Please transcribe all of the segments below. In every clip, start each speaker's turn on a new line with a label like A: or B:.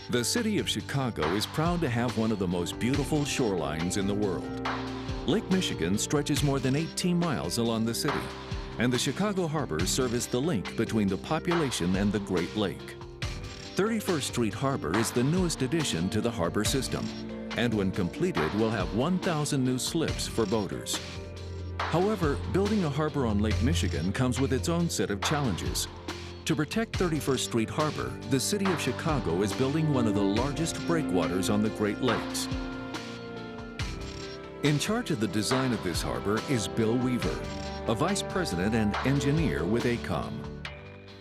A: The city of Chicago is proud to have one of the most beautiful shorelines in the world. Lake Michigan stretches more than 18 miles along the city, and the Chicago Harbor serves as the link between the population and the Great Lake. 31st Street Harbor is the newest addition to the harbor system, and when completed will have 1,000 new slips for boaters. However, building a harbor on Lake Michigan comes with its own set of challenges. To protect 31st Street Harbor, the city of Chicago is building one of the largest breakwaters on the Great Lakes. In charge of the design of this harbor is Bill Weaver, a vice president and engineer with AECOM.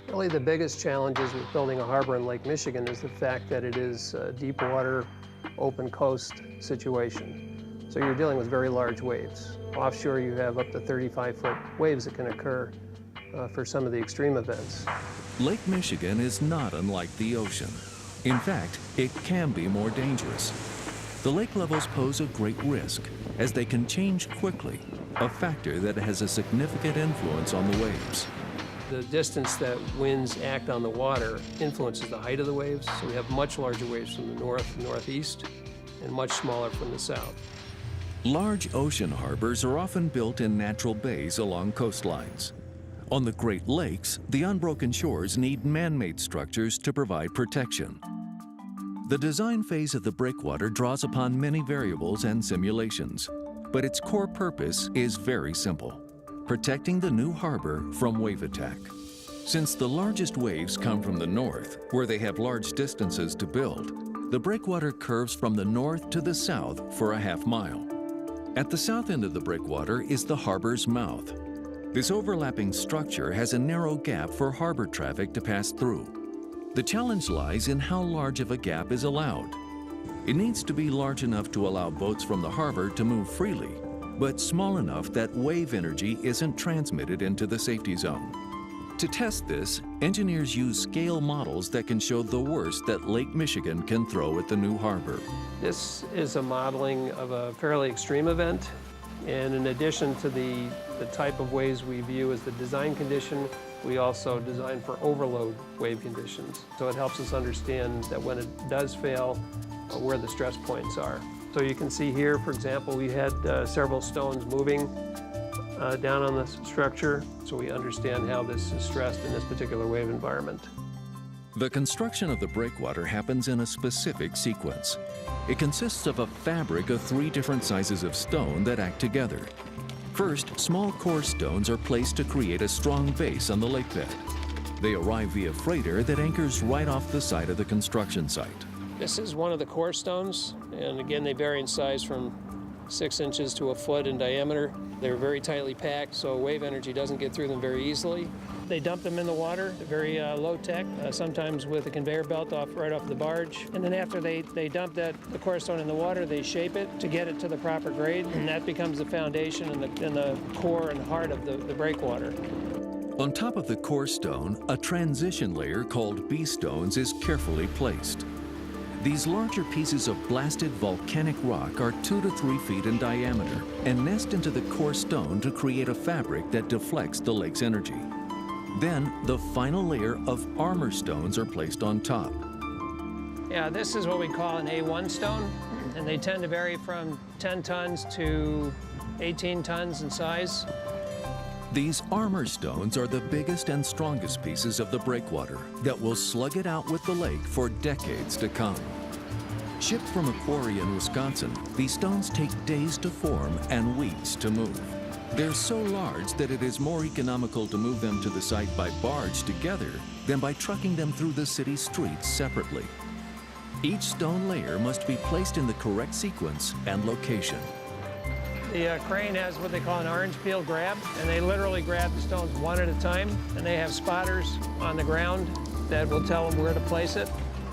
B: Really, the biggest challenges with building a harbor in Lake Michigan is the fact that it is a deep water, open coast situation. So you're dealing with very large waves. Offshore, you have up to 35-foot waves that can occur for some of the extreme events.
A: Lake Michigan is not unlike the ocean. In fact, it can be more dangerous. The lake levels pose a great risk, as they can change quickly, a factor that has a significant influence on the waves.
B: The distance that winds act on the water influences the height of the waves, so we have much larger waves from the north and northeast, and much smaller from the south.
A: Large ocean harbors are often built in natural bays along coastlines. On the Great Lakes, the unbroken shores need man-made structures to provide protection. The design phase of the breakwater draws upon many variables and simulations, but its core purpose is very simple: protecting the new harbor from wave attack. Since the largest waves come from the north, where they have large distances to build, the breakwater curves from the north to the south for a half-mile. At the south end of the breakwater is the harbor's mouth. This overlapping structure has a narrow gap for harbor traffic to pass through. The challenge lies in how large of a gap is allowed. It needs to be large enough to allow boats from the harbor to move freely, but small enough that wave energy isn't transmitted into the safety zone. To test this, engineers use scale models that can show the worst that Lake Michigan can throw at the new harbor.
B: This is a modeling of a fairly extreme event, and in addition to the type of waves we view as the design condition, we also design for overload wave conditions. So it helps us understand that when it does fail, where the stress points are. So you can see here, for example, we had several stones moving down on the structure, so we understand how this is stressed in this particular wave environment.
A: The construction of the breakwater happens in a specific sequence. It consists of a fabric of 3 different sizes of stone that act together. First, small core stones are placed to create a strong base on the lake bed. They arrive via freighter that anchors right off the side of the construction site.
B: This is one of the core stones, and again, they vary in size from 6 inches to a foot in diameter. They're very tightly packed, so wave energy doesn't get through them very easily. They dump them in the water, very low tech, sometimes with a conveyor belt right off the barge. And then after they dump the core stone in the water, they shape it to get it to the proper grade, and that becomes the foundation and the core and heart of the breakwater.
A: On top of the core stone, a transition layer called B-stones is carefully placed. These larger pieces of blasted volcanic rock are 2 to 3 feet in diameter and nest into the core stone to create a fabric that deflects the lake's energy. Then, the final layer of armor stones are placed on top.
B: Yeah, this is what we call an A1 stone, and they tend to vary from 10 tons to 18 tons in size.
A: These armor stones are the biggest and strongest pieces of the breakwater that will slug it out with the lake for decades to come. Shipped from a quarry in Wisconsin, these stones take days to form and weeks to move. They're so large that it is more economical to move them to the site by barge together than by trucking them through the city streets separately. Each stone layer must be placed in the correct sequence and location.
B: The crane has what they call an orange peel grab, and they literally grab the stones one at a time, and they have spotters on the ground that will tell them where to place it.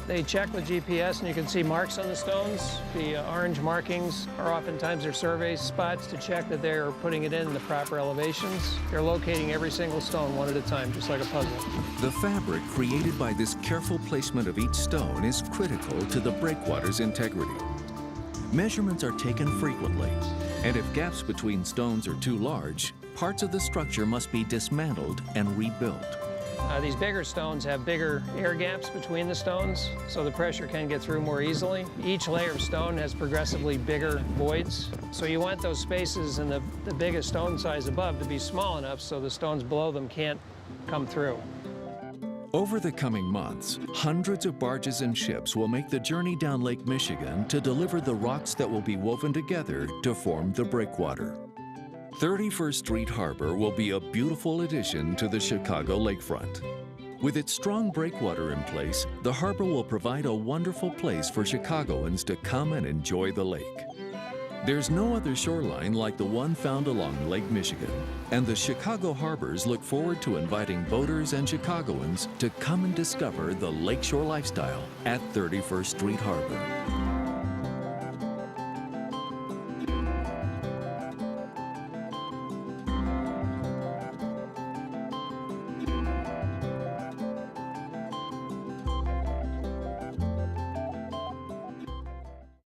B: They check with GPS, and you can see marks on the stones. The orange markings are oftentimes their survey spots to check that they're putting it in the proper elevations. They're locating every single stone one at a time, just like a puzzle.
A: The fabric created by this careful placement of each stone is critical to the breakwater's integrity. Measurements are taken frequently, and if gaps between stones are too large, parts of the structure must be dismantled and rebuilt.
B: These bigger stones have bigger air gaps between the stones, so the pressure can get through more easily. Each layer of stone has progressively bigger voids, so you want those spaces in the biggest stone size above to be small enough so the stones below them can't come through.
A: Over the coming months, hundreds of barges and ships will make the journey down Lake Michigan to deliver the rocks that will be woven together to form the Breakwater. 31st Street Harbor will be a beautiful addition to the Chicago lakefront. With its strong breakwater in place, the harbor will provide a wonderful place for Chicagoans to come and enjoy the lake. There's no other shoreline like the one found along Lake Michigan, and the Chicago Harbors look forward to inviting boaters and Chicagoans to come and discover the lakeshore lifestyle at 31st Street Harbor.